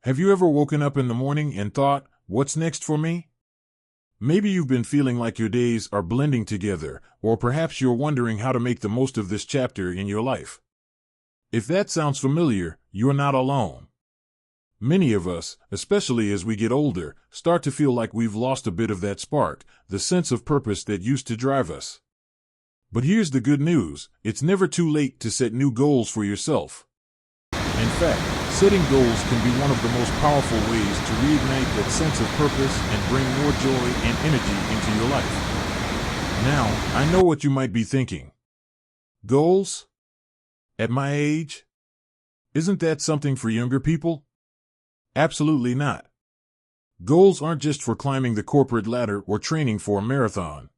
Have you ever woken up in the morning and thought, what's next for me? Maybe you've been feeling like your days are blending together, or perhaps you're wondering how to make the most of this chapter in your life. If that sounds familiar, you're not alone. Many of us, especially as we get older, start to feel like we've lost a bit of that spark, the sense of purpose that used to drive us. But here's the good news: it's never too late to set new goals for yourself. In fact, setting goals can be one of the most powerful ways to reignite that sense of purpose and bring more joy and energy into your life. Now, I know what you might be thinking. Goals? At my age? Isn't that something for younger people? Absolutely not. Goals aren't just for climbing the corporate ladder or training for a marathon.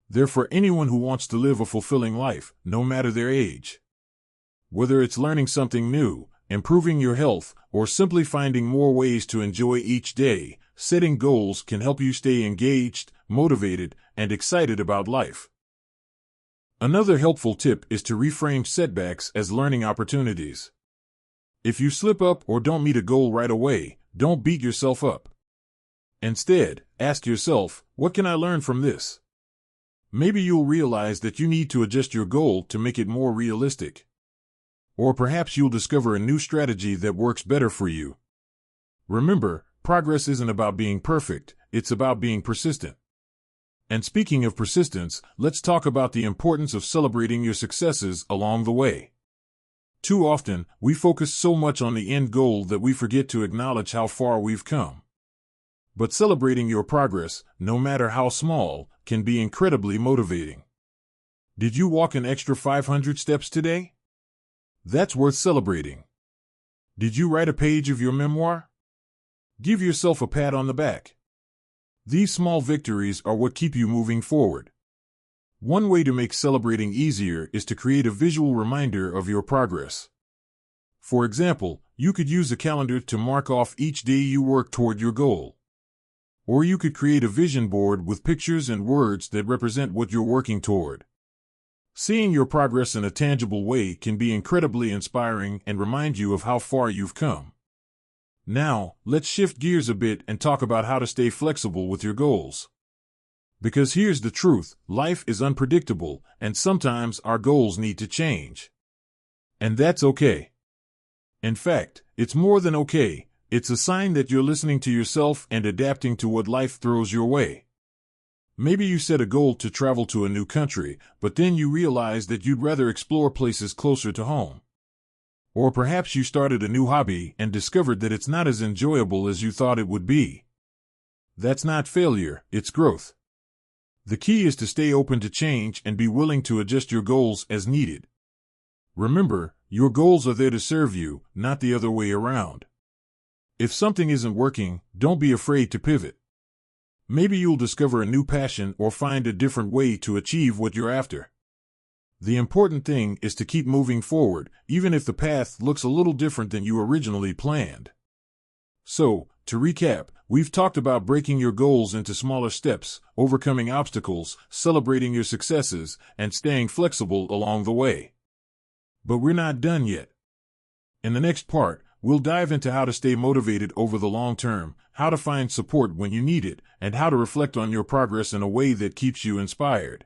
They're for anyone who wants to live a fulfilling life, no matter their age. Whether it's learning something new, improving your health, or simply finding more ways to enjoy each day, setting goals can help you stay engaged, motivated, and excited about life. Another helpful tip is to reframe setbacks as learning opportunities. If you slip up or don't meet a goal right away, don't beat yourself up. Instead, ask yourself, what can I learn from this? Maybe you'll realize that you need to adjust your goal to make it more realistic. Or perhaps you'll discover a new strategy that works better for you. Remember, progress isn't about being perfect, it's about being persistent. And speaking of persistence, let's talk about the importance of celebrating your successes along the way. Too often, we focus so much on the end goal that we forget to acknowledge how far we've come. But celebrating your progress, no matter how small, can be incredibly motivating. Did you walk an extra 500 steps today? That's worth celebrating. Did you write a page of your memoir? Give yourself a pat on the back. These small victories are what keep you moving forward. One way to make celebrating easier is to create a visual reminder of your progress. For example, you could use a calendar to mark off each day you work toward your goal. Or you could create a vision board with pictures and words that represent what you're working toward. Seeing your progress in a tangible way can be incredibly inspiring and remind you of how far you've come. Now, let's shift gears a bit and talk about how to stay flexible with your goals. Because here's the truth: life is unpredictable, and sometimes our goals need to change. And that's okay. In fact, it's more than okay. It's a sign that you're listening to yourself and adapting to what life throws your way. Maybe you set a goal to travel to a new country, but then you realize that you'd rather explore places closer to home. Or perhaps you started a new hobby and discovered that it's not as enjoyable as you thought it would be. That's not failure, it's growth. The key is to stay open to change and be willing to adjust your goals as needed. Remember, your goals are there to serve you, not the other way around. If something isn't working, don't be afraid to pivot. Maybe you'll discover a new passion or find a different way to achieve what you're after. The important thing is to keep moving forward, even if the path looks a little different than you originally planned. So, to recap, we've talked about breaking your goals into smaller steps, overcoming obstacles, celebrating your successes, and staying flexible along the way. But we're not done yet. In the next part, we'll dive into how to stay motivated over the long term, how to find support when you need it, and how to reflect on your progress in a way that keeps you inspired.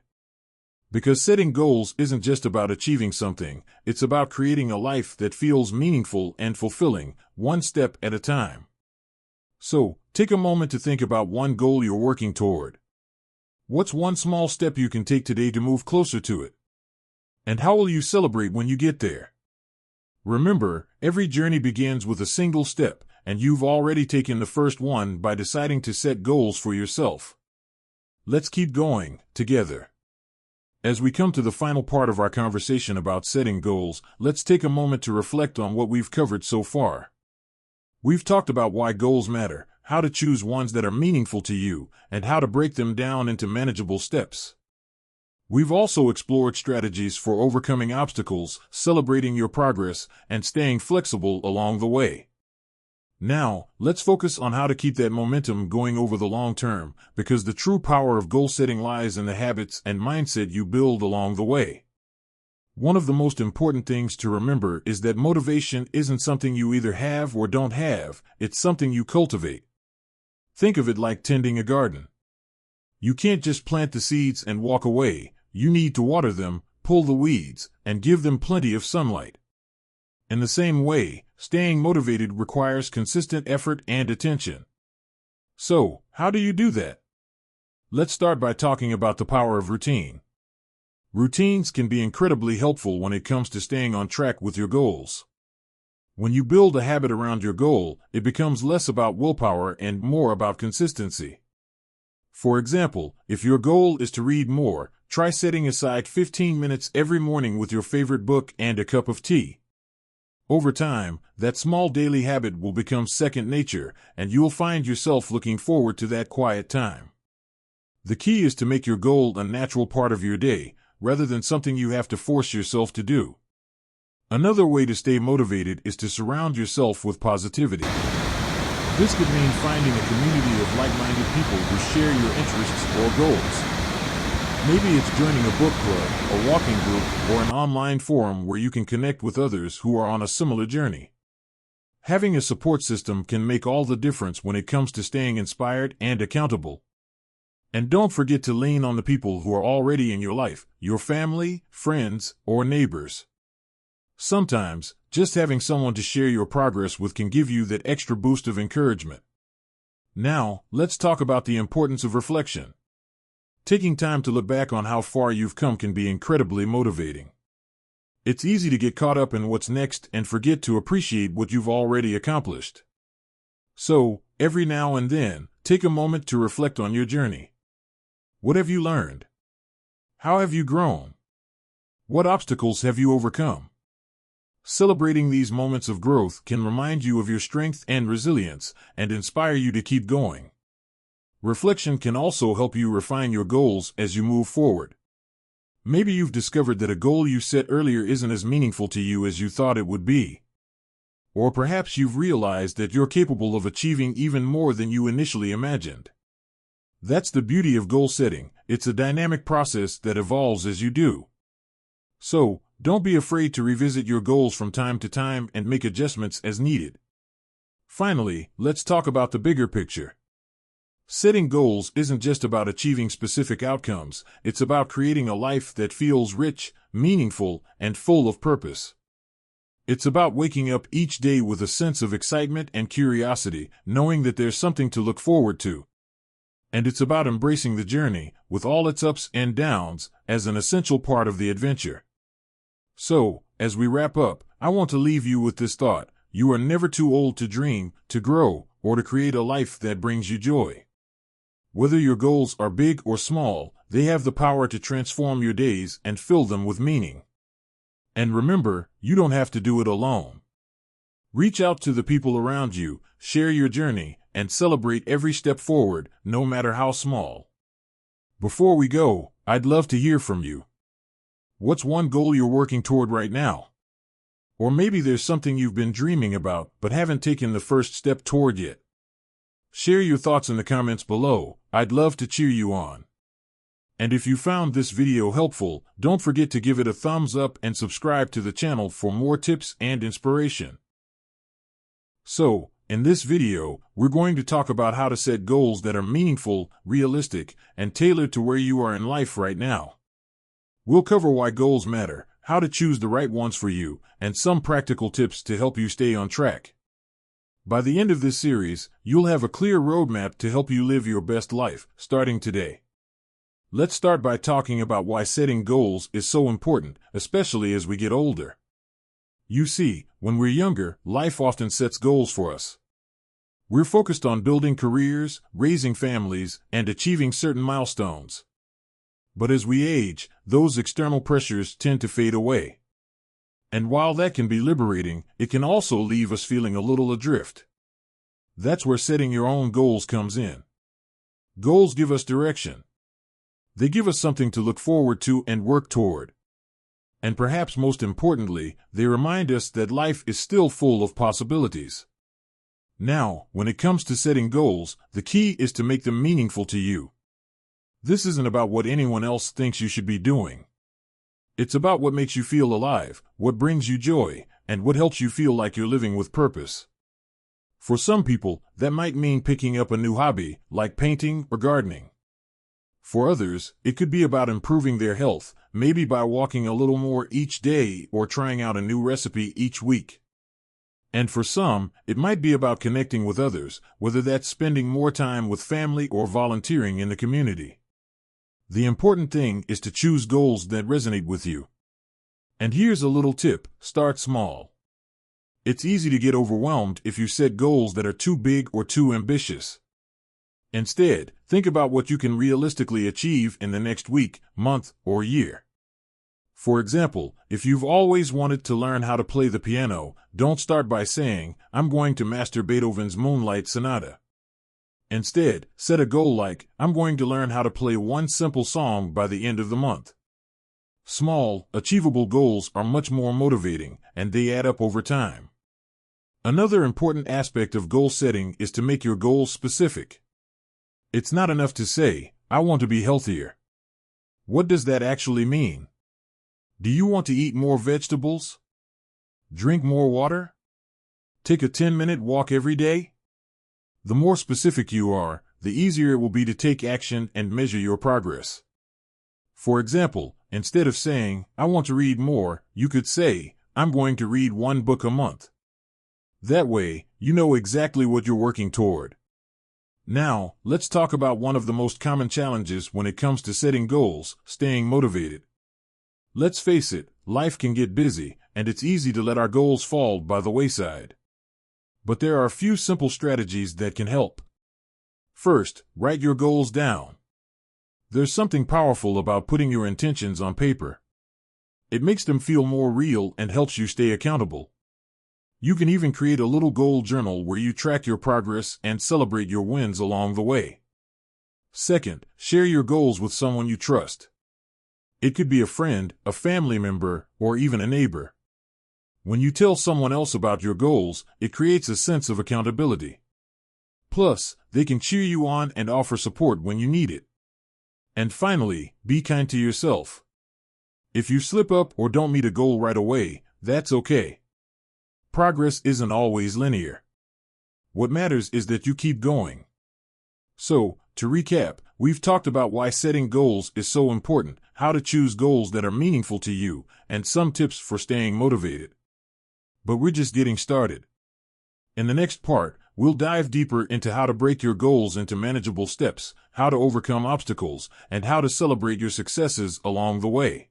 Because setting goals isn't just about achieving something, it's about creating a life that feels meaningful and fulfilling, one step at a time. So, take a moment to think about one goal you're working toward. What's one small step you can take today to move closer to it? And how will you celebrate when you get there? Remember, every journey begins with a single step, and you've already taken the first one by deciding to set goals for yourself. Let's keep going, together. As we come to the final part of our conversation about setting goals, let's take a moment to reflect on what we've covered so far. We've talked about why goals matter, how to choose ones that are meaningful to you, and how to break them down into manageable steps. We've also explored strategies for overcoming obstacles, celebrating your progress, and staying flexible along the way. Now, let's focus on how to keep that momentum going over the long term, because the true power of goal setting lies in the habits and mindset you build along the way. One of the most important things to remember is that motivation isn't something you either have or don't have, it's something you cultivate. Think of it like tending a garden. You can't just plant the seeds and walk away. You need to water them, pull the weeds, and give them plenty of sunlight. In the same way, staying motivated requires consistent effort and attention. So, how do you do that? Let's start by talking about the power of routine. Routines can be incredibly helpful when it comes to staying on track with your goals. When you build a habit around your goal, it becomes less about willpower and more about consistency. For example, if your goal is to read more, try setting aside 15 minutes every morning with your favorite book and a cup of tea. Over time, that small daily habit will become second nature, and you'll find yourself looking forward to that quiet time. The key is to make your goal a natural part of your day, rather than something you have to force yourself to do. Another way to stay motivated is to surround yourself with positivity. This could mean finding a community of like-minded people who share your interests or goals. Maybe it's joining a book club, a walking group, or an online forum where you can connect with others who are on a similar journey. Having a support system can make all the difference when it comes to staying inspired and accountable. And don't forget to lean on the people who are already in your life, your family, friends, or neighbors. Sometimes, just having someone to share your progress with can give you that extra boost of encouragement. Now, let's talk about the importance of reflection. Taking time to look back on how far you've come can be incredibly motivating. It's easy to get caught up in what's next and forget to appreciate what you've already accomplished. So, every now and then, take a moment to reflect on your journey. What have you learned? How have you grown? What obstacles have you overcome? Celebrating these moments of growth can remind you of your strength and resilience and inspire you to keep going. Reflection can also help you refine your goals as you move forward. Maybe you've discovered that a goal you set earlier isn't as meaningful to you as you thought it would be. Or perhaps you've realized that you're capable of achieving even more than you initially imagined. That's the beauty of goal setting. It's a dynamic process that evolves as you do. So, don't be afraid to revisit your goals from time to time and make adjustments as needed. Finally, let's talk about the bigger picture. Setting goals isn't just about achieving specific outcomes, it's about creating a life that feels rich, meaningful, and full of purpose. It's about waking up each day with a sense of excitement and curiosity, knowing that there's something to look forward to. And it's about embracing the journey, with all its ups and downs, as an essential part of the adventure. So, as we wrap up, I want to leave you with this thought: you are never too old to dream, to grow, or to create a life that brings you joy. Whether your goals are big or small, they have the power to transform your days and fill them with meaning. And remember, you don't have to do it alone. Reach out to the people around you, share your journey, and celebrate every step forward, no matter how small. Before we go, I'd love to hear from you. What's one goal you're working toward right now? Or maybe there's something you've been dreaming about but haven't taken the first step toward yet. Share your thoughts in the comments below. I'd love to cheer you on. And if you found this video helpful, don't forget to give it a thumbs up and subscribe to the channel for more tips and inspiration. So, in this video, we're going to talk about how to set goals that are meaningful, realistic, and tailored to where you are in life right now. We'll cover why goals matter, how to choose the right ones for you, and some practical tips to help you stay on track. By the end of this series, you'll have a clear roadmap to help you live your best life, starting today. Let's start by talking about why setting goals is so important, especially as we get older. You see, when we're younger, life often sets goals for us. We're focused on building careers, raising families, and achieving certain milestones. But as we age, those external pressures tend to fade away. And while that can be liberating, it can also leave us feeling a little adrift. That's where setting your own goals comes in. Goals give us direction. They give us something to look forward to and work toward. And perhaps most importantly, they remind us that life is still full of possibilities. Now, when it comes to setting goals, the key is to make them meaningful to you. This isn't about what anyone else thinks you should be doing. It's about what makes you feel alive, what brings you joy, and what helps you feel like you're living with purpose. For some people, that might mean picking up a new hobby, like painting or gardening. For others, it could be about improving their health, maybe by walking a little more each day or trying out a new recipe each week. And for some, it might be about connecting with others, whether that's spending more time with family or volunteering in the community. The important thing is to choose goals that resonate with you. And here's a little tip: start small. It's easy to get overwhelmed if you set goals that are too big or too ambitious. Instead, think about what you can realistically achieve in the next week, month, or year. For example, if you've always wanted to learn how to play the piano, don't start by saying, "I'm going to master Beethoven's Moonlight Sonata." Instead, set a goal like, "I'm going to learn how to play one simple song by the end of the month." Small, achievable goals are much more motivating, and they add up over time. Another important aspect of goal setting is to make your goals specific. It's not enough to say, "I want to be healthier." What does that actually mean? Do you want to eat more vegetables? Drink more water? Take a 10-minute walk every day? The more specific you are, the easier it will be to take action and measure your progress. For example, instead of saying, "I want to read more," you could say, "I'm going to read one book a month." That way, you know exactly what you're working toward. Now, let's talk about one of the most common challenges when it comes to setting goals: staying motivated. Let's face it, life can get busy, and it's easy to let our goals fall by the wayside. But there are a few simple strategies that can help. First, write your goals down. There's something powerful about putting your intentions on paper. It makes them feel more real and helps you stay accountable. You can even create a little goal journal where you track your progress and celebrate your wins along the way. Second, share your goals with someone you trust. It could be a friend, a family member, or even a neighbor. When you tell someone else about your goals, it creates a sense of accountability. Plus, they can cheer you on and offer support when you need it. And finally, be kind to yourself. If you slip up or don't meet a goal right away, that's okay. Progress isn't always linear. What matters is that you keep going. So, to recap, we've talked about why setting goals is so important, how to choose goals that are meaningful to you, and some tips for staying motivated. But we're just getting started. In the next part, we'll dive deeper into how to break your goals into manageable steps, how to overcome obstacles, and how to celebrate your successes along the way.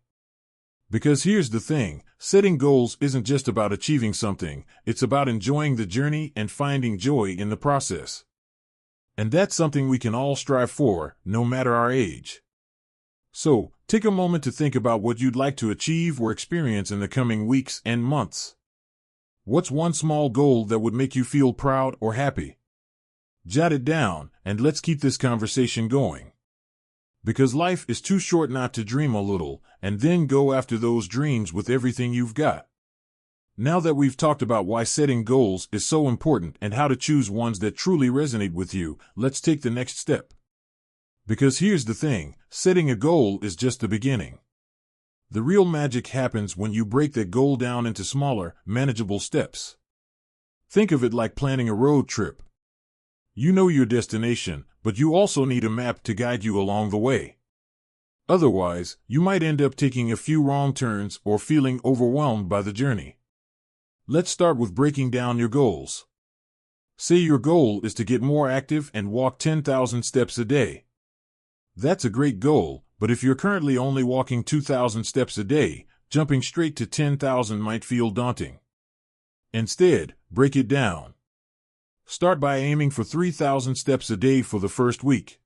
Because here's the thing, setting goals isn't just about achieving something, it's about enjoying the journey and finding joy in the process. And that's something we can all strive for, no matter our age. So, take a moment to think about what you'd like to achieve or experience in the coming weeks and months. What's one small goal that would make you feel proud or happy? Jot it down, and let's keep this conversation going. Because life is too short not to dream a little, and then go after those dreams with everything you've got. Now that we've talked about why setting goals is so important and how to choose ones that truly resonate with you, let's take the next step. Because here's the thing, setting a goal is just the beginning. The real magic happens when you break that goal down into smaller, manageable steps. Think of it like planning a road trip. You know your destination, but you also need a map to guide you along the way. Otherwise, you might end up taking a few wrong turns or feeling overwhelmed by the journey. Let's start with breaking down your goals. Say your goal is to get more active and walk 10,000 steps a day. That's a great goal, but if you're currently only walking 2,000 steps a day, jumping straight to 10,000 might feel daunting. Instead, break it down. Start by aiming for 3,000 steps a day for the first week.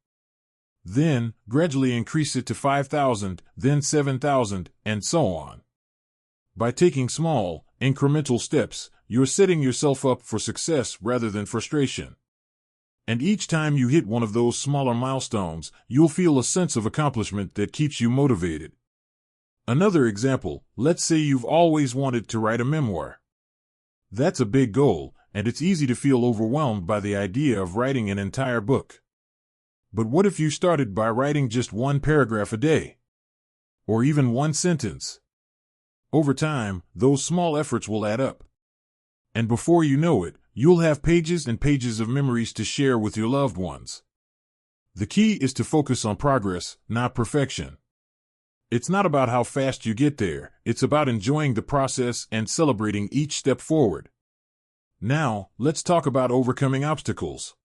Then, gradually increase it to 5,000, then 7,000, and so on. By taking small, incremental steps, you're setting yourself up for success rather than frustration. And each time you hit one of those smaller milestones, you'll feel a sense of accomplishment that keeps you motivated. Another example, let's say you've always wanted to write a memoir. That's a big goal, and it's easy to feel overwhelmed by the idea of writing an entire book. But what if you started by writing just one paragraph a day? Or even one sentence? Over time, those small efforts will add up. And before you know it, you'll have pages and pages of memories to share with your loved ones. The key is to focus on progress, not perfection. It's not about how fast you get there, it's about enjoying the process and celebrating each step forward. Now, let's talk about overcoming obstacles.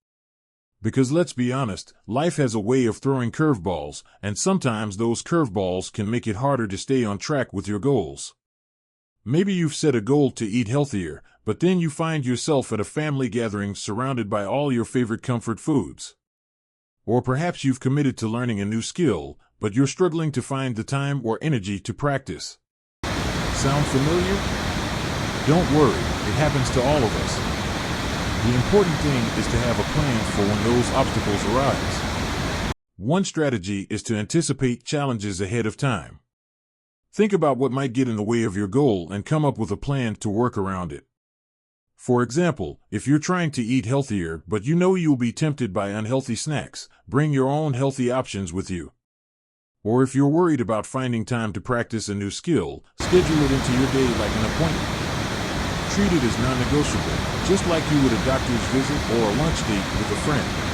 Because let's be honest, life has a way of throwing curveballs, and sometimes those curveballs can make it harder to stay on track with your goals. Maybe you've set a goal to eat healthier, but then you find yourself at a family gathering surrounded by all your favorite comfort foods. Or perhaps you've committed to learning a new skill, but you're struggling to find the time or energy to practice. Sound familiar? Don't worry, it happens to all of us. The important thing is to have a plan for when those obstacles arise. One strategy is to anticipate challenges ahead of time. Think about what might get in the way of your goal and come up with a plan to work around it. For example, if you're trying to eat healthier but you know you'll be tempted by unhealthy snacks, bring your own healthy options with you. Or if you're worried about finding time to practice a new skill, schedule it into your day like an appointment. Treat it as non-negotiable, just like you would a doctor's visit or a lunch date with a friend.